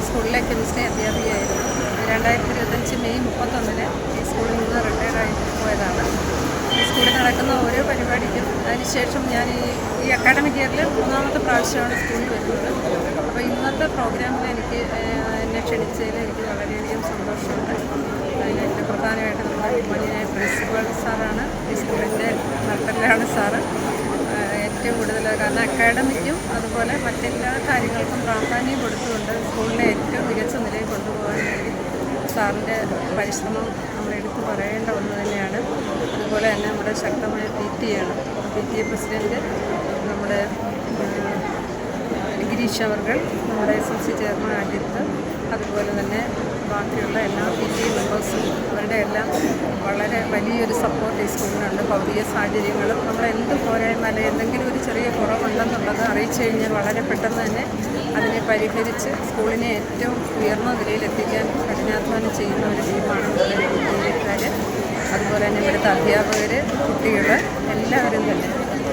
സ്കൂളിലെ chemistry അധ്യാപികയായിരുന്നു. 2025 May 31 ഈ സ്കൂളിൽ നിന്ന് റിട്ടയറായി പോയതാണ്. ഈ സ്കൂളിൽ നടക്കുന്ന ഓരോ പരിപാടിക്കും അതിനുശേഷം ഞാൻ ഈ അക്കാഡമിക് ഇയറിൽ 3ാമത്തെ പ്രാവശ്യമാണ് സ്കൂളിൽ വരുന്നത്. അപ്പോൾ ഇന്നത്തെ പ്രോഗ്രാമിൽ എന്നെ ക്ഷണിച്ചതിൽ എനിക്ക് വളരെയധികം സന്തോഷമുണ്ട്. അതിന് പ്രധാനമായിട്ട് നമ്മുടെ ബഹുമാന്യനായ പ്രിൻസിപ്പൽ സാറാണ്, ഈ സ്കൂളിൻ്റെ നട്ടെല്ലാണ് സാറ്. ഏറ്റവും കൂടുതൽ കാരണം അക്കാഡമിക്കും അതുപോലെ മറ്റെല്ലാ കാര്യങ്ങൾക്കും പ്രാധാന്യം കൊടുത്തുകൊണ്ട് സ്കൂളിനെ ഏറ്റവും മികച്ച നിലയിൽ കൊണ്ടുപോകാൻ വേണ്ടി സാറിൻ്റെ പരിശ്രമം നമ്മൾ എടുത്തു പറയേണ്ട ഒന്ന് തന്നെയാണ്. അതുപോലെ തന്നെ നമ്മുടെ ശക്തമായ PTA പ്രസിഡൻറ്റ് നമ്മുടെ ഗിരീഷ് അവർകൾ, നമ്മുടെ SLC ചെയർമാൻ അജിത്ത്, അതുപോലെ തന്നെ ബാക്കിയുള്ള എല്ലാ PTA മെമ്പേഴ്സും അവരുടെ എല്ലാം വളരെ വലിയൊരു സപ്പോർട്ട് ഈ സ്കൂളിനുണ്ട്. ഭൗതിക സാഹചര്യങ്ങളും നമ്മളെന്ത് പോരായ്മ അല്ലെങ്കിൽ എന്തെങ്കിലും ഒരു ചെറിയ കുറവുണ്ടെന്നുള്ളത് അറിയിച്ചു കഴിഞ്ഞാൽ വളരെ പെട്ടെന്ന് തന്നെ അതിനെ പരിഹരിച്ച് സ്കൂളിനെ ഏറ്റവും ഉയർന്ന നിലയിലെത്തിക്കാൻ കഠിനാധ്വാനം ചെയ്യുന്ന ഒരു ടീമാണ് നമ്മുടെ PTA. അതുപോലെ തന്നെ ഇവിടുത്തെ അധ്യാപകർ, കുട്ടികൾ എല്ലാവരും തന്നെ.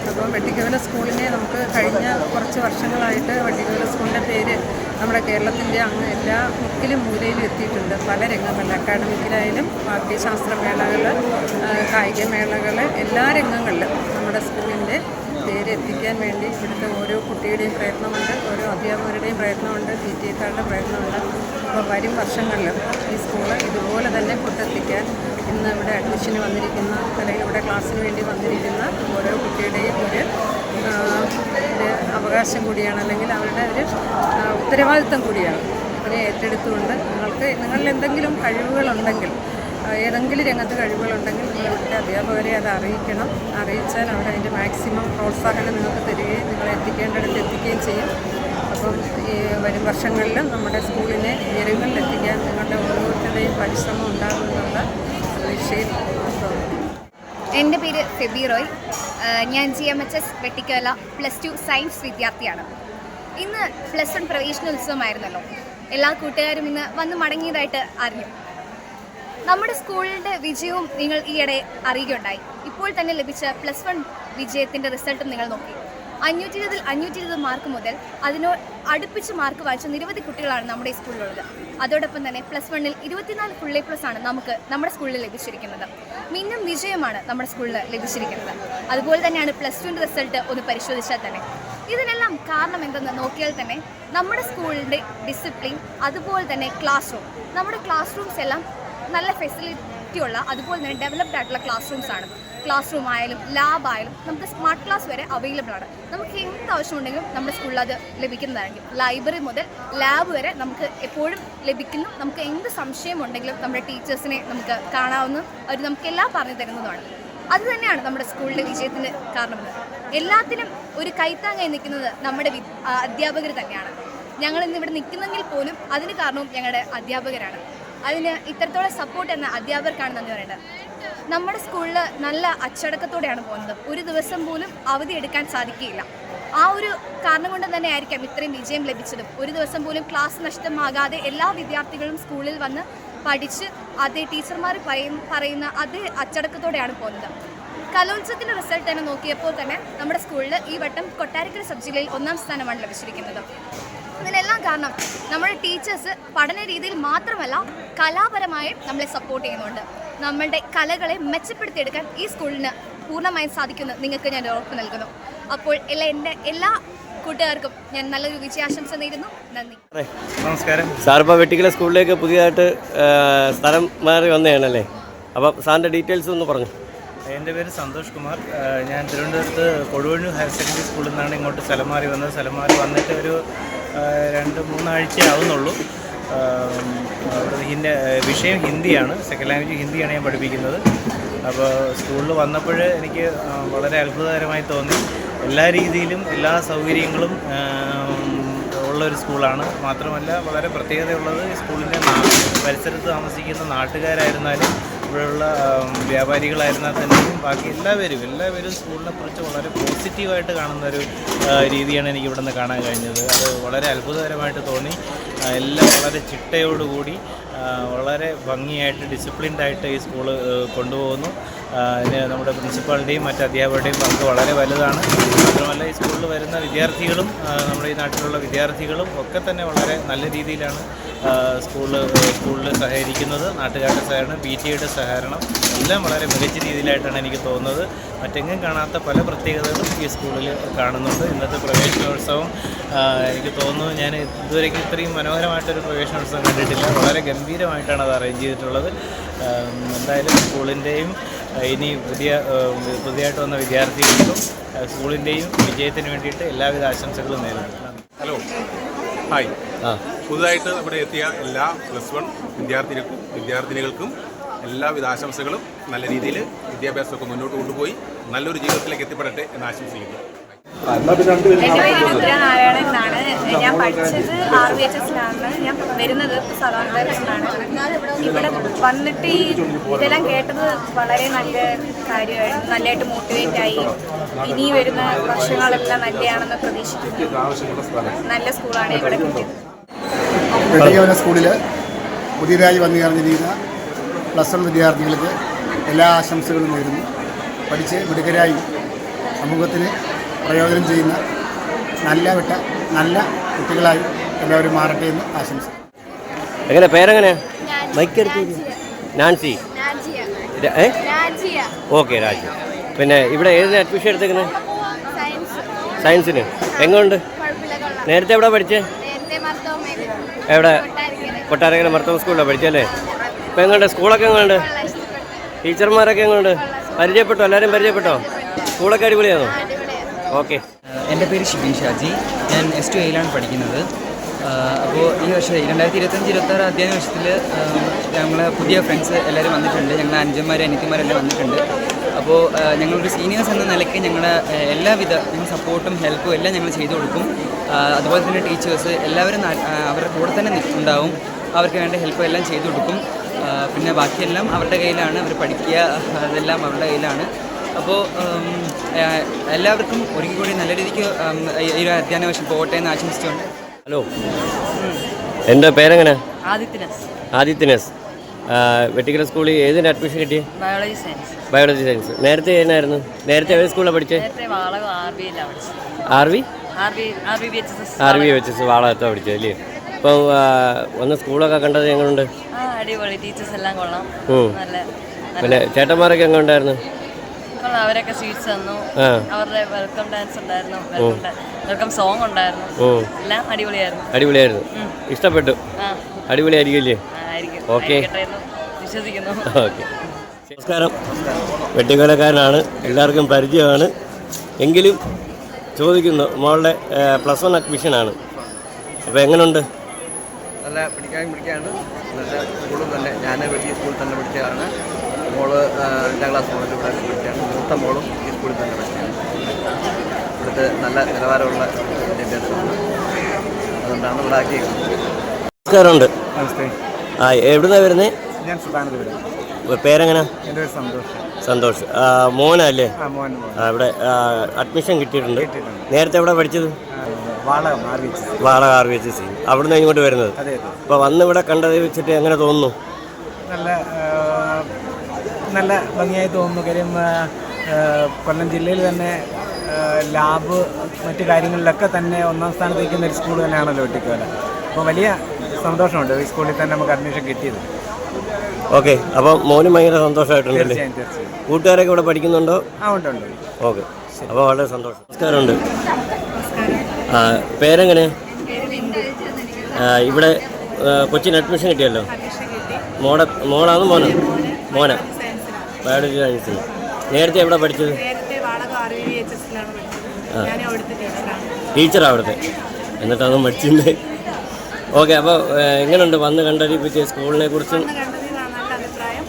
അപ്പോൾ വെട്ടിക്കവല സ്കൂളിനെ നമുക്ക് കഴിഞ്ഞ കുറച്ച് വർഷങ്ങളായിട്ട് വെട്ടിക്കവല സ്കൂളിൻ്റെ പേര് നമ്മുടെ കേരളത്തിൻ്റെ അങ്ങ് എല്ലാ മുക്കിലും മൂലയിലും എത്തിയിട്ടുണ്ട്. പല രംഗങ്ങളിൽ അക്കാഡമിക്കിലായാലും വാദ്യശാസ്ത്രമേളകൾ, കായികമേളകൾ, എല്ലാ രംഗങ്ങളിലും നമ്മുടെ സ്കൂളിൻ്റെ പേര് എത്തിക്കാൻ വേണ്ടി ഇവിടുത്തെ ഓരോ കുട്ടിയുടെയും പ്രയത്നമുണ്ട്, ഓരോ അധ്യാപകരുടെയും പ്രയത്നമുണ്ട്, PTA-ക്കാരുടെ പ്രയത്നമുണ്ട്. അപ്പോൾ വരും വർഷങ്ങളിലും ഈ സ്കൂള് ഇതുപോലെ തന്നെ കൊണ്ടെത്തിക്കാൻ ഇന്ന് ഇവിടെ അഡ്മിഷന് വന്നിരിക്കുന്ന അല്ലെങ്കിൽ ഇവിടെ ക്ലാസ്സിന് വേണ്ടി വന്നിരിക്കുന്ന ഓരോ കുട്ടിയുടെയും ഒരു അവകാശം കൂടിയാണ്, അല്ലെങ്കിൽ അവരുടെ ഒരു ഉത്തരവാദിത്തം കൂടിയാണ്. അതിനെ ഏറ്റെടുത്തുകൊണ്ട് നിങ്ങളിൽ എന്തെങ്കിലും കഴിവുകളുണ്ടെങ്കിൽ, ഏതെങ്കിലും രംഗത്ത് കഴിവുകളുണ്ടെങ്കിൽ നിങ്ങൾ ഇവിടുത്തെ അധ്യാപകരെ അത് അറിയിക്കണം. അറിയിച്ചാൽ അവരതിൻ്റെ മാക്സിമം പ്രോത്സാഹനം നിങ്ങൾക്ക് തരികയും നിങ്ങളെ എത്തിക്കേണ്ടടുത്ത് എത്തിക്കുകയും ചെയ്യും. അപ്പം ഈ വരും വർഷങ്ങളിലും നമ്മുടെ സ്കൂളിനെ ഉയരങ്ങളിലെത്തിക്കാൻ നിങ്ങളുടെ ഓരോരുത്തരുടെയും പരിശ്രമം ഉണ്ടാകുമെന്നുള്ള പ്രതീക്ഷയിൽ. എൻ്റെ പേര് ഫെബി റോയ്. ഞാൻ GMHS വെട്ടിക്കവല +2 സയൻസ് വിദ്യാർത്ഥിയാണ്. ഇന്ന് +1 പ്രവേശനോത്സവമായിരുന്നല്ലോ. എല്ലാ കൂട്ടുകാരും ഇന്ന് വന്ന് മടങ്ങിയതായിട്ട് അറിഞ്ഞു. നമ്മുടെ സ്കൂളിൻ്റെ വിജയവും നിങ്ങൾ ഈയിടെ അറിയുകയുണ്ടായി. ഇപ്പോൾ തന്നെ ലഭിച്ച +1 വിജയത്തിൻ്റെ റിസൾട്ടും നിങ്ങൾ നോക്കി. 520-ൽ 520 മാർക്ക് മുതൽ അതിനോട് അടുപ്പിച്ച് മാർക്ക് വായിച്ച നിരവധി കുട്ടികളാണ് നമ്മുടെ ഈ സ്കൂളിലുള്ളത്. അതോടൊപ്പം തന്നെ +1-ൽ 24 ഫുൾ A+ ആണ് നമുക്ക് നമ്മുടെ സ്കൂളിൽ ലഭിച്ചിരിക്കുന്നത്. മിന്നും വിജയമാണ് നമ്മുടെ സ്കൂളിൽ ലഭിച്ചിരിക്കുന്നത്. അതുപോലെ തന്നെയാണ് +2ൻ്റെ റിസൾട്ട് ഒന്ന് പരിശോധിച്ചാൽ തന്നെ. ഇതിനെല്ലാം കാരണം എന്തെന്ന് നോക്കിയാൽ തന്നെ നമ്മുടെ സ്കൂളിൻ്റെ ഡിസിപ്ലിൻ, അതുപോലെ തന്നെ ക്ലാസ് റൂം. നമ്മുടെ ക്ലാസ് റൂംസ് എല്ലാം നല്ല ഫെസിലിറ്റി ഉള്ള, അതുപോലെ തന്നെ ഡെവലപ്ഡ് ആയിട്ടുള്ള ക്ലാസ് റൂംസ് ആണ്. ക്ലാസ് റൂം ആയാലും ലാബ് ആയാലും നമുക്ക് സ്മാർട്ട് ക്ലാസ് വരെ അവൈലബിൾ ആണ്. നമുക്ക് എന്ത് ആവശ്യമുണ്ടെങ്കിലും നമ്മുടെ സ്കൂളിൽ അത് ലഭിക്കുന്നതായിരിക്കും. ലൈബ്രറി മുതൽ ലാബ് വരെ നമുക്ക് എപ്പോഴും ലഭിക്കുന്നു. നമുക്ക് എന്ത് സംശയമുണ്ടെങ്കിലും നമ്മുടെ ടീച്ചേഴ്സിനെ നമുക്ക് കാണാവുന്ന അവർ നമുക്കെല്ലാം പറഞ്ഞു തരുന്നതാണ്. അതുതന്നെയാണ് നമ്മുടെ സ്കൂളിലെ വിജയത്തിന് കാരണമെന്ന്. എല്ലാത്തിനും ഒരു കൈത്താങ്ങായി നിൽക്കുന്നത് നമ്മുടെ അധ്യാപകർ തന്നെയാണ്. ഞങ്ങളിന്ന് ഇവിടെ നിൽക്കുന്നെങ്കിൽ പോലും അതിന് കാരണവും ഞങ്ങളുടെ അധ്യാപകരാണ്. അതിന് ഇത്രത്തോളം സപ്പോർട്ട് എന്ന അധ്യാപകർക്കാണ് നന്ദി പറയേണ്ടത്. നമ്മുടെ സ്കൂളിൽ നല്ല അച്ചടക്കത്തോടെയാണ് പോകുന്നത്. ഒരു ദിവസം പോലും അവധി എടുക്കാൻ സാധിക്കുകയില്ല. ആ ഒരു കാരണം കൊണ്ട് തന്നെ ആയിരിക്കാം ഇത്രയും വിജയം ലഭിച്ചതും. ഒരു ദിവസം പോലും ക്ലാസ് നഷ്ടമാകാതെ എല്ലാ വിദ്യാർത്ഥികളും സ്കൂളിൽ വന്ന് പഠിച്ച് അതേ ടീച്ചർമാർ പറയുന്ന അതേ അച്ചടക്കത്തോടെയാണ് പോകുന്നത്. കലോത്സവത്തിൻ്റെ റിസൾട്ട് തന്നെ നോക്കിയപ്പോൾ തന്നെ നമ്മുടെ സ്കൂളിൽ ഈ വട്ടം കൊട്ടാരക്കര സബ് ജില്ലയിൽ 1ാം സ്ഥാനമാണ് ലഭിച്ചിരിക്കുന്നത്. ഇതിനെല്ലാം കാരണം നമ്മുടെ ടീച്ചേഴ്സ് പഠന രീതിയിൽ മാത്രമല്ല കലാപരമായും നമ്മളെ സപ്പോർട്ട് ചെയ്യുന്നുണ്ട്. നമ്മളുടെ കലകളെ മെച്ചപ്പെടുത്തിയെടുക്കാൻ ഈ സ്കൂളിന് പൂർണ്ണമായും സാധിക്കുമെന്ന് നിങ്ങൾക്ക് ഞാൻ ഉറപ്പ് നൽകുന്നു. അപ്പോൾ എൻ്റെ എല്ലാ കൂട്ടുകാർക്കും ഞാൻ നല്ലൊരു വിജയാശംസ നേരുന്നു. നന്ദി. നമസ്കാരം. സാർ ഇപ്പോൾ വെട്ടിക്കല സ്കൂളിലേക്ക് പുതിയതായിട്ട് സ്ഥലം മാറി വന്നതാണല്ലേ? അപ്പം സാറിൻ്റെ ഡീറ്റെയിൽസ് ഒന്ന് പറഞ്ഞു. എൻ്റെ പേര് സന്തോഷ് കുമാർ. ഞാൻ തിരുവനന്തപുരത്ത് കൊടുവണ്ണൂർ ഹയർ സെക്കൻഡറി സ്കൂളിൽ നിന്നാണ് ഇങ്ങോട്ട് സ്ഥലം മാറി വന്നത്. സ്ഥലം മാറി വന്നിട്ട് ഒരു 2-3 ആഴ്ച ആവുന്നുള്ളൂ. വിഷയം ഹിന്ദിയാണ്, സെക്കൻഡ് ലാംഗ്വേജ് ഹിന്ദിയാണ് ഞാൻ പഠിപ്പിക്കുന്നത്. അപ്പോൾ സ്കൂളിൽ വന്നപ്പോൾ എനിക്ക് വളരെ അത്ഭുതകരമായി തോന്നി. എല്ലാ രീതിയിലും എല്ലാ സൗകര്യങ്ങളും ഉള്ളൊരു സ്കൂളാണ്. മാത്രമല്ല വളരെ പ്രത്യേകതയുള്ളത് ഈ സ്കൂളിൻ്റെ പരിസരത്ത് താമസിക്കുന്ന നാട്ടുകാരായിരുന്നാലും ഇവിടെയുള്ള വ്യാപാരികളായിരുന്നാൽ തന്നെയും ബാക്കി എല്ലാവരും സ്കൂളിനെ കുറിച്ച് വളരെ പോസിറ്റീവായിട്ട് കാണുന്നൊരു രീതിയാണ് എനിക്ക് ഇവിടെ നിന്ന് കാണാൻ കഴിഞ്ഞത്. അത് വളരെ അത്ഭുതകരമായിട്ട് തോന്നി. എല്ലാം വളരെ ചിട്ടയോടുകൂടി വളരെ ഭംഗിയായിട്ട് ഡിസിപ്ലിൻഡായിട്ട് ഈ സ്കൂള് കൊണ്ടുപോകുന്നു. ഇതിന് നമ്മുടെ പ്രിൻസിപ്പാളിൻ്റെയും മറ്റ് അധ്യാപകരുടെയും പങ്ക് വളരെ വലുതാണ്. മാത്രമല്ല ഈ സ്കൂളിൽ വരുന്ന വിദ്യാർത്ഥികളും നമ്മുടെ ഈ നാട്ടിലുള്ള വിദ്യാർത്ഥികളും ഒക്കെ തന്നെ വളരെ നല്ല രീതിയിലാണ് സ്കൂളിൽ സഹകരിക്കുന്നത്. നാട്ടുകാരുടെ സഹകരണം, PTA സഹകരണം എല്ലാം വളരെ മികച്ച രീതിയിലായിട്ടാണ് എനിക്ക് തോന്നുന്നത്. മറ്റെങ്ങും കാണാത്ത പല പ്രത്യേകതകളും ഈ സ്കൂളിൽ കാണുന്നുണ്ട്. ഇന്നത്തെ പ്രവേശനോത്സവം എനിക്ക് തോന്നുന്നു ഞാൻ ഇതുവരെയ്ക്കും ഇത്രയും മനോഹരമായിട്ടൊരു പ്രവേശനോത്സവം കണ്ടിട്ടില്ല. വളരെ ഗംഭീരമായിട്ടാണ് അത് അറേഞ്ച് ചെയ്തിട്ടുള്ളത്. എന്തായാലും സ്കൂളിൻ്റെയും ഇനി പുതിയതായിട്ട് വന്ന വിദ്യാർത്ഥികൾക്കും സ്കൂളിൻ്റെയും വിജയത്തിന് വേണ്ടിയിട്ട് എല്ലാവിധ ആശംസകളും നേരുന്നു. Hello, hi. പുതുതായിട്ട് ഇവിടെ എത്തിയ എല്ലാ +1 വിദ്യാർത്ഥിനികൾക്കും എല്ലാവിധ ആശംസകളും. നല്ല രീതിയിൽ വിദ്യാഭ്യാസമൊക്കെ മുന്നോട്ട് കൊണ്ടുപോയി നല്ലൊരു ജീവിതത്തിലേക്ക് എത്തിപ്പെടട്ടെ എന്ന് ആശംസിക്കുന്നു. എൻ്റെ പേര് രുദ്ര നാരായണൻ എന്നാണ്. ഞാൻ പഠിച്ചത് RVHSലാണ്. ഞാൻ വരുന്നത് സദാനന്ദനാണ്. ഇവിടെ വന്നിട്ട് ഇതെല്ലാം കേട്ടത് വളരെ നല്ല കാര്യമാണ്. നല്ലതായിട്ട് മോട്ടിവേറ്റ് ആയി. ഇനി വരുന്ന വർഷങ്ങളെല്ലാം നല്ലതാണെന്ന് പ്രതീക്ഷിക്കുന്നു. നല്ല സ്കൂളാണ് ഇവിടെ കിട്ടിയത്. വെട്ടിക്കവല സ്കൂളിൽ പുതിയതായി വന്നു ചേർന്നിരിക്കുന്ന +1 വിദ്യാർത്ഥികൾക്ക് എല്ലാ ആശംസകളും നേരുന്നു. പഠിച്ച് മിടുക്കരായി സമൂഹത്തിന് പ്രയോജനം ചെയ്യുന്ന നല്ല കുട്ടികളായി എല്ലാവരും മാറട്ടെ എന്ന് ആശംസിക്കുന്നു. എങ്ങനെ പേരെങ്ങനെ? മൈക്കെടുത്ത് നാൻസി. ഓക്കെ, രാജി. പിന്നെ ഇവിടെ ഏതിന് അഡ്മിഷൻ എടുത്തേക്കുന്നത്? സയൻസിന്. എങ്ങനെയുണ്ട്? നേരത്തെ എവിടെ പഠിച്ചേ? എവിടെ? കൊട്ടാരക്കര മർത്തോം സ്കൂളിലാണ് പഠിച്ചല്ലേ? ഇപ്പം എങ്ങനെയുണ്ട്? സ്കൂളൊക്കെ എങ്ങനെയുണ്ട്? ടീച്ചർമാരൊക്കെ എങ്ങനെയുണ്ട്? പരിചയപ്പെട്ടോ? എല്ലാവരും പരിചയപ്പെട്ടോ? സ്കൂളൊക്കെ അടിപൊളിയാണോ? ഓക്കെ. എൻ്റെ പേര് ഷിബിൻ ഷാജി. ഞാൻ S2Aയിലാണ് പഠിക്കുന്നത്. അപ്പോൾ ഈ വർഷം 2025-26 അധ്യയന വർഷത്തിൽ ഞങ്ങൾ പുതിയ ഫ്രണ്ട്സ് എല്ലാവരും വന്നിട്ടുണ്ട്. ഞങ്ങൾ അനുജന്മാരും അനിയത്തിമാരെല്ലാം വന്നിട്ടുണ്ട്. അപ്പോൾ ഞങ്ങളൊരു സീനിയേഴ്സ് എന്ന നിലയ്ക്ക് ഞങ്ങളുടെ എല്ലാവിധ സപ്പോർട്ടും ഹെൽപ്പും എല്ലാം ഞങ്ങൾ ചെയ്തു കൊടുക്കും. അതുപോലെ തന്നെ ടീച്ചേഴ്സ് എല്ലാവരും അവരുടെ കൂടെ തന്നെ ഉണ്ടാവും. അവർക്ക് വേണ്ട ഹെൽപ്പ് എല്ലാം ചെയ്തു കൊടുക്കും. പിന്നെ ബാക്കിയെല്ലാം അവരുടെ കയ്യിലാണ്. അവർ പഠിക്കുക, അതെല്ലാം അവരുടെ കയ്യിലാണ്. അപ്പോൾ എല്ലാവർക്കും ഒരിക്കൽ കൂടി നല്ല രീതിക്ക് ഈ ഒരു അധ്യയന വർഷം പോകട്ടെ എന്ന് ആശംസിച്ചുകൊണ്ട്. ഹലോ, എൻ്റെ പേരെങ്ങനെ? ആദിത്യനസ്. വെട്ടിക്കര സ്കൂളിൽ ഏതിന് അഡ്മിഷൻ കിട്ടി? Biology science. നേരത്തെ ഏതായിരുന്നു? നേരത്തെ ഏത് സ്കൂളിലാണ് പഠിച്ചത്? RVHS വാളകത്താണ് പഠിച്ചത് അല്ലേ? ഇപ്പം വന്ന് സ്കൂളൊക്കെ കണ്ടത് എങ്ങനെയുണ്ട്? അടിപൊളി, ടീച്ചേഴ്സ് എല്ലാം കൊള്ളാം. പിന്നെ ചേട്ടന്മാരൊക്കെ എങ്ങനെ ഉണ്ടായിരുന്നു? അവരൊക്കെ സ്വീറ്റ്സ് തന്നു. അവരുടെ വെൽക്കം ഡാൻസ് ഉണ്ടായിരുന്നു, വെൽക്കം സോങ് ഉണ്ടായിരുന്നു. എല്ലാം അടിപൊളിയായിരുന്നു. ഇഷ്ടപ്പെട്ടു? അടിപൊളിയായിരിക്കില്ലേ? ഓക്കെ, വിശ്വസിക്കുന്നു. ഓക്കെ. നമസ്കാരം. വെട്ടിക്കോലക്കാരനാണ്, എല്ലാവർക്കും പരിചയമാണ്. എങ്കിലും ചോദിക്കുന്നു, മോളുടെ +1 അഡ്മിഷനാണ്. അപ്പോൾ എങ്ങനെയുണ്ട്? നല്ല പിടിക്കാണ്. നല്ല സ്കൂളും തന്നെ. ഞാൻ ഈ സ്കൂളിൽ തന്നെ പഠിച്ചതാണ്. മോള് 5ാം ക്ലാസ് മുതൽ ഇവിടെ പഠിച്ചാണ്. മൂത്ത മോളും ഈ സ്കൂളിൽ തന്നെ പഠിച്ചാണ്. ഇവിടുത്തെ നല്ല നിലവാരമുള്ള വിദ്യാഭ്യാസമാണ്. അതുകൊണ്ടാണ് ഇവിടെ ആക്കിയിരിക്കുന്നത്. നമസ്കാരമുണ്ട്. നമസ്തേ. എവിടുന്നാണ് വരുന്നത്? ഞാൻ സുധാനത്ത് വരും. പേരെങ്ങനെ? എൻ്റെ പേര് സന്തോഷ്. സന്തോഷ്. മോനല്ലേ? മോൻ. ഇവിടെ അഡ്മിഷൻ കിട്ടിയിട്ടുണ്ട്. നേരത്തെ എവിടെ പഠിച്ചത്? വാളകം RVHS. അവിടുന്ന് ഇങ്ങോട്ട് വരുന്നത്. അതെ. അപ്പോൾ വന്ന് ഇവിടെ കണ്ടത് വെച്ചിട്ട് എങ്ങനെ തോന്നുന്നു? നല്ല ഭംഗിയായി തോന്നുന്നു. കാര്യം കൊല്ലം ജില്ലയിൽ തന്നെ ലാബ് മറ്റു കാര്യങ്ങളിലൊക്കെ തന്നെ 1ാം സ്ഥാനത്ത് നിൽക്കുന്ന ഒരു സ്കൂൾ തന്നെയാണല്ലോ വെട്ടിക്കോല. അപ്പോൾ വലിയ സന്തോഷമുണ്ട് ഈ സ്കൂളിൽ തന്നെ നമുക്ക് അഡ്മിഷൻ കിട്ടിയത്. ഓക്കെ. അപ്പോൾ മോനും ഭയങ്കര സന്തോഷമായിട്ടുണ്ടല്ലേ? തീർച്ചയായും. കൂട്ടുകാരൊക്കെ ഇവിടെ പഠിക്കുന്നുണ്ടോ? ഉണ്ട്. ഓക്കെ. അപ്പോൾ വളരെ സന്തോഷം. നമസ്കാരമുണ്ട്. പേരെങ്ങനെ? ഇവിടെ കൊച്ചിന് അഡ്മിഷൻ കിട്ടിയല്ലോ. മോളാണ് മോനാ? ബയോളജി സയൻസിൽ. നേരത്തെ എവിടെ പഠിച്ചത്? ടീച്ചറാണ് അവിടുത്തെ. എന്നിട്ടതൊന്നും പഠിച്ചിട്ടുണ്ട്. ഓക്കെ. അപ്പോൾ എങ്ങനെയുണ്ട് വന്ന് കണ്ടറിയിപ്പിച്ച സ്കൂളിനെ കുറിച്ചും? നല്ല അഭിപ്രായം.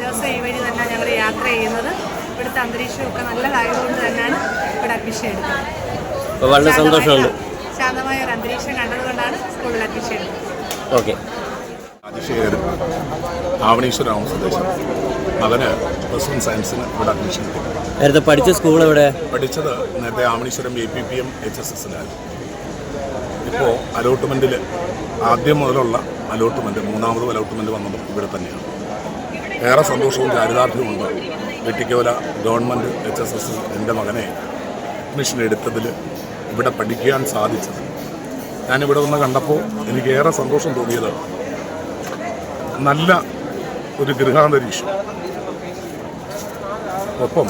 ദിവസം ഈ വഴി തന്നെ ഞങ്ങൾ യാത്ര ചെയ്യുന്നത്. ഇവിടുത്തെ അന്തരീക്ഷമൊക്കെ നല്ലതായതുകൊണ്ട് തന്നെയാണ് ഇവിടെ അഡ്മിഷൻ എടുക്കുന്നത്. അപ്പോൾ വളരെ സന്തോഷമുണ്ട്. ശാന്തമായ ഒരു അന്തരീക്ഷം കണ്ടതുകൊണ്ടാണ് സ്കൂളിൽ അഡ്മിഷൻ എടുക്കുന്നത്. ഓക്കെ. അതിശയകരം. ആവണീശ്വരം സ്വദേശം. മകന് +1 സയൻസിന് ഇവിടെ അഡ്മിഷൻ കിട്ടി. നേരത്തെ പഠിച്ച സ്കൂൾ എവിടെ? പഠിച്ചത് നേരത്തെ ആവണീശ്വരം APPM HSSലായിരുന്നു. ഇപ്പോൾ അലോട്ട്മെൻറ്റിൽ ആദ്യം മുതലുള്ള അലോട്ട്മെൻറ്റ്, മൂന്നാമതും അലോട്ട്മെൻറ്റ് വന്നതും ഇവിടെ തന്നെയാണ്. ഏറെ സന്തോഷവും ചാരിതാർത്ഥ്യവുമുണ്ട്. വെട്ടിക്കോല ഗവൺമെൻറ് HSS എൻ്റെ മകനെ അഡ്മിഷൻ എടുത്തതിൽ, ഇവിടെ പഠിക്കാൻ സാധിച്ചത്. ഞാനിവിടെ വന്ന് കണ്ടപ്പോൾ എനിക്ക് ഏറെ സന്തോഷം തോന്നിയത് നല്ല ഒരു ഗൃഹാന്തരീക്ഷം, ഒപ്പം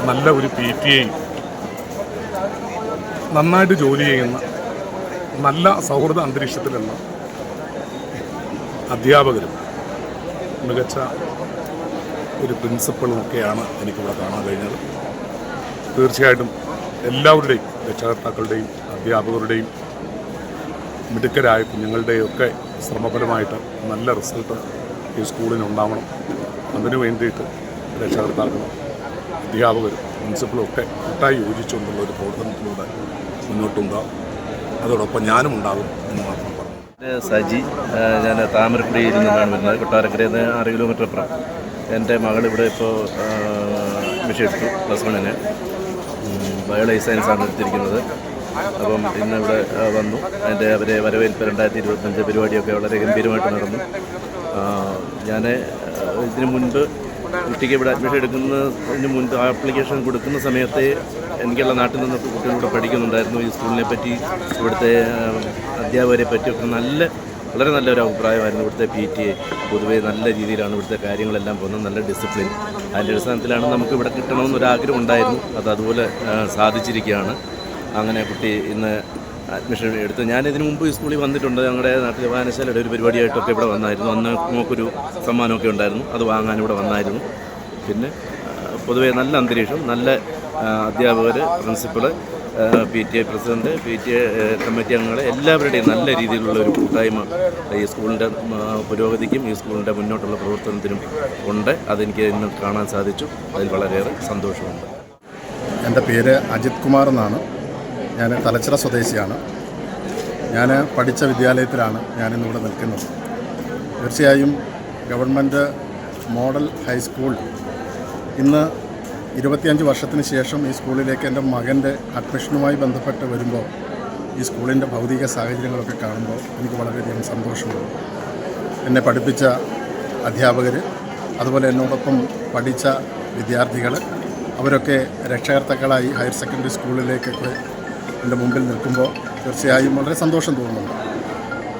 നല്ല ഒരു PTA, നന്നായിട്ട് ജോലി ചെയ്യുന്ന നല്ല സൗഹൃദ അന്തരീക്ഷത്തിലുള്ള അധ്യാപകരും മികച്ച ഒരു പ്രിൻസിപ്പളും ഒക്കെയാണ് എനിക്കിവിടെ കാണാൻ കഴിഞ്ഞത്. തീർച്ചയായിട്ടും എല്ലാവരുടെയും, രക്ഷകർത്താക്കളുടെയും അധ്യാപകരുടെയും മിടുക്കരായ കുഞ്ഞുങ്ങളുടെയും ഒക്കെ ശ്രമഫലമായിട്ട് നല്ല റിസൾട്ട് ഈ സ്കൂളിനുണ്ടാവണം. അതിനു വേണ്ടിയിട്ട് രക്ഷകർത്താക്കളും അധ്യാപകരും പ്രിൻസിപ്പളും ഒക്കെ കൂട്ടായി യോജിച്ചുകൊണ്ടുള്ള ഒരു പ്രവർത്തനത്തിലൂടെ മുന്നോട്ടുണ്ടാകും. അതോടൊപ്പം ഞാനും ഉണ്ടാകും എന്ന് മാത്രം പറഞ്ഞു. സജി, ഞാൻ താമരക്കുടിയിൽ നിന്നാണ് വരുന്നത്. കൊട്ടാരക്കരയിൽ നിന്ന് 6 കിലോമീറ്റർ അപ്പുറം. എൻ്റെ മകളിവിടെ ഇപ്പോൾ അഡ്മിഷൻ എടുത്തു +1-ന്. ബയോളജി സയൻസാണ് എടുത്തിരിക്കുന്നത്. അപ്പം ഇന്നിവിടെ വന്നു. അവരെ വരവേൽപ്പ് 2025 പരിപാടിയൊക്കെ വളരെ ഗംഭീരമായിട്ട് നടന്നു. ഞാൻ ഇതിനു മുൻപ് കുട്ടിക്ക് ഇവിടെ അഡ്മിഷൻ എടുക്കുന്നതിന് മുൻപ് ആപ്ലിക്കേഷൻ കൊടുക്കുന്ന സമയത്ത് എനിക്കുള്ള നാട്ടിൽ നിന്നൊക്കെ കുട്ടികളിവിടെ പഠിക്കുന്നുണ്ടായിരുന്നു. ഈ സ്കൂളിനെ പറ്റി, ഇവിടുത്തെ അധ്യാപകരെ പറ്റിയൊക്കെ വളരെ നല്ലൊരു അഭിപ്രായമായിരുന്നു. ഇവിടുത്തെ PTA പൊതുവേ നല്ല രീതിയിലാണ് ഇവിടുത്തെ കാര്യങ്ങളെല്ലാം പോകുന്നത്, നല്ല ഡിസിപ്ലിൻ. അതിൻ്റെ അടിസ്ഥാനത്തിലാണ് നമുക്ക് ഇവിടെ കിട്ടണമെന്നൊരാഗ്രഹം ഉണ്ടായിരുന്നു. അത് അതുപോലെ സാധിച്ചിരിക്കുകയാണ്. അങ്ങനെ കുട്ടി ഇന്ന് അഡ്മിഷൻ എടുത്ത്. ഞാനിതിനു മുമ്പ് ഈ സ്കൂളിൽ വന്നിട്ടുണ്ട്. ഞങ്ങളുടെ നാട്ടിലെ വായനശാലയുടെ ഒരു പരിപാടിയായിട്ടൊക്കെ ഇവിടെ വന്നായിരുന്നു. അന്ന് നമുക്കൊരു സമ്മാനമൊക്കെ ഉണ്ടായിരുന്നു, അത് വാങ്ങാൻ ഇവിടെ വന്നായിരുന്നു. പിന്നെ പൊതുവേ നല്ല അന്തരീക്ഷം, നല്ല അധ്യാപകർ, principal, PTA president, PTA committee അംഗങ്ങൾ എല്ലാവരുടെയും നല്ല രീതിയിലുള്ള ഒരു കൂട്ടായ്മ ഈ സ്കൂളിൻ്റെ പുരോഗതിക്കും ഈ സ്കൂളിൻ്റെ മുന്നോട്ടുള്ള പ്രവർത്തനത്തിനും ഉണ്ട്. അതെനിക്ക് ഇന്ന് കാണാൻ സാധിച്ചു. അതിൽ വളരെയേറെ സന്തോഷമുണ്ട്. എൻ്റെ പേര് അജിത് കുമാർ എന്നാണ്. ഞാൻ തലച്ചിറ സ്വദേശിയാണ്. ഞാൻ പഠിച്ച വിദ്യാലയത്തിലാണ് ഞാനിന്നിവിടെ നിൽക്കുന്നത്. തീർച്ചയായും ഗവൺമെൻറ് മോഡൽ ഹൈസ്കൂൾ ഇന്ന് 25 വർഷത്തിന് ശേഷം ഈ സ്കൂളിലേക്ക് എൻ്റെ മകൻ്റെ അഡ്മിഷനുമായി ബന്ധപ്പെട്ട് വരുമ്പോൾ ഈ സ്കൂളിൻ്റെ ഭൗതിക സാഹചര്യങ്ങളൊക്കെ കാണുമ്പോൾ എനിക്ക് വളരെയധികം സന്തോഷമുണ്ട്. എന്നെ പഠിപ്പിച്ച അധ്യാപകർ, അതുപോലെ എന്നോടൊപ്പം പഠിച്ച വിദ്യാർത്ഥികൾ, അവരൊക്കെ രക്ഷകർത്താക്കളായി ഹയർ സെക്കൻഡറി സ്കൂളിലേക്കൊക്കെ എൻ്റെ മുമ്പിൽ നിൽക്കുമ്പോൾ തീർച്ചയായും വളരെ സന്തോഷം തോന്നുന്നുണ്ട്.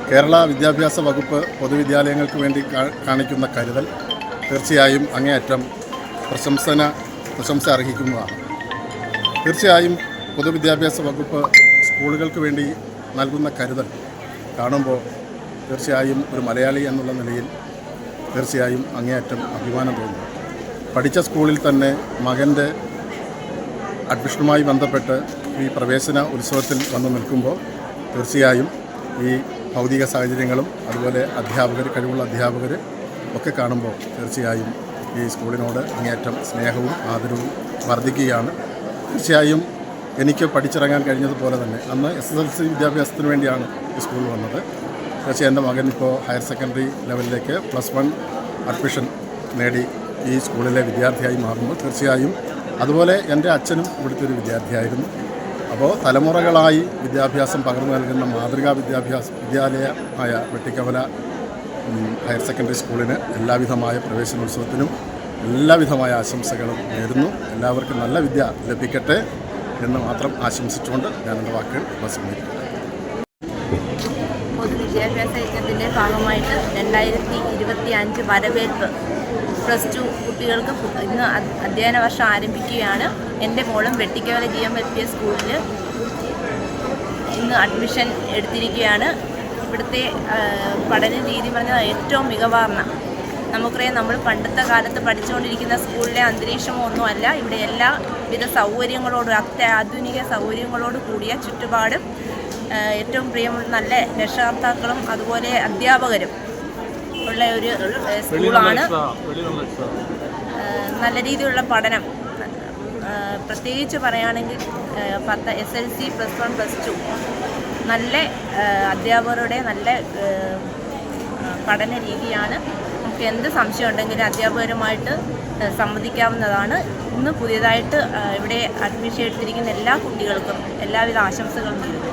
കേരള വിദ്യാഭ്യാസ വകുപ്പ് പൊതുവിദ്യാലയങ്ങൾക്ക് വേണ്ടി കാണിക്കുന്ന കരുതൽ തീർച്ചയായും അങ്ങേയറ്റം പ്രശംസ അർഹിക്കുന്നതാണ്. തീർച്ചയായും പൊതുവിദ്യാഭ്യാസ വകുപ്പ് സ്കൂളുകൾക്ക് വേണ്ടി നൽകുന്ന കരുതൽ കാണുമ്പോൾ തീർച്ചയായും ഒരു മലയാളി എന്നുള്ള നിലയിൽ തീർച്ചയായും അങ്ങേയറ്റം അഭിമാനം തോന്നുന്നു. പഠിച്ച സ്കൂളിൽ തന്നെ മകൻ്റെ അഡ്മിഷനുമായി ബന്ധപ്പെട്ട് ഈ പ്രവേശന ഉത്സവത്തിൽ വന്ന് നിൽക്കുമ്പോൾ തീർച്ചയായും ഈ ഭൗതിക സാഹചര്യങ്ങളും അതുപോലെ കഴിവുള്ള അധ്യാപകർ ഒക്കെ കാണുമ്പോൾ തീർച്ചയായും ഈ സ്കൂളിനോട് അങ്ങേയറ്റം സ്നേഹവും ആദരവും വർദ്ധിക്കുകയാണ്. തീർച്ചയായും എനിക്ക് പഠിച്ചിറങ്ങാൻ കഴിഞ്ഞതുപോലെ തന്നെ അന്ന് SSLC വിദ്യാഭ്യാസത്തിന് വേണ്ടിയാണ് ഈ സ്കൂളിൽ വന്നത്. തീർച്ചയായും എൻ്റെ മകൻ ഇപ്പോൾ ഹയർ സെക്കൻഡറി ലെവലിലേക്ക് +1 അഡ്മിഷൻ നേടി ഈ സ്കൂളിലെ വിദ്യാർത്ഥിയായി മാറുമ്പോൾ തീർച്ചയായും അതുപോലെ എൻ്റെ അച്ഛനും ഇവിടുത്തെ ഒരു വിദ്യാർത്ഥിയായിരുന്നു. അപ്പോൾ തലമുറകളായി വിദ്യാഭ്യാസം പകർന്നു നൽകുന്ന മാതൃകാ വിദ്യാലയമായ വെട്ടിക്കവല ഹയർ സെക്കൻഡറി സ്കൂളിന് എല്ലാവിധമായ പ്രവേശനോത്സവത്തിനും എല്ലാവിധമായ ആശംസകളും നേരുന്നു. എല്ലാവർക്കും നല്ല വിദ്യ ലഭിക്കട്ടെ എന്ന് മാത്രം ആശംസിച്ചുകൊണ്ട് ഞാൻ എൻ്റെ വാക്കുകൾ ഉപസംഹരിക്കുന്നു. പൊതുവിദ്യാഭ്യാസ യജ്ഞത്തിൻ്റെ ഭാഗമായിട്ട് 2025 വരവേൽപ്പ് +2 കുട്ടികൾക്ക് ഇന്ന് അധ്യയന വർഷം ആരംഭിക്കുകയാണ്. എൻ്റെ മോളും വെട്ടിക്കവല GMLPS സ്കൂളിൽ ഇന്ന് അഡ്മിഷൻ എടുത്തിരിക്കുകയാണ്. ഇവിടുത്തെ പഠന രീതി പറഞ്ഞാൽ ഏറ്റവും മികവാർന്ന, നമുക്കറിയാം നമ്മൾ പണ്ടത്തെ കാലത്ത് പഠിച്ചുകൊണ്ടിരിക്കുന്ന സ്കൂളിലെ അന്തരീക്ഷമൊന്നുമല്ല. ഇവിടെ എല്ലാവിധ സൗകര്യങ്ങളോടും അത്യാധുനിക സൗകര്യങ്ങളോട് കൂടിയ ചുറ്റുപാടും ഏറ്റവും പ്രിയമുള്ള നല്ല രക്ഷകർത്താക്കളും അതുപോലെ അധ്യാപകരും ഉള്ള ഒരു സ്കൂളാണ്. നല്ല രീതിയിലുള്ള പഠനം, പ്രത്യേകിച്ച് പറയുകയാണെങ്കിൽ SSLC +1 +2 നല്ല അധ്യാപകരുടെ നല്ല പഠന രീതിയാണ്. നമുക്ക് എന്ത് സംശയം ഉണ്ടെങ്കിലും അധ്യാപകരുമായിട്ട് സംവദിക്കാവുന്നതാണ്. ഇന്ന് പുതിയതായിട്ട് ഇവിടെ അഡ്മിഷൻ എടുത്തിരിക്കുന്ന എല്ലാ കുട്ടികൾക്കും എല്ലാവിധ ആശംസകളും നേരുന്നു.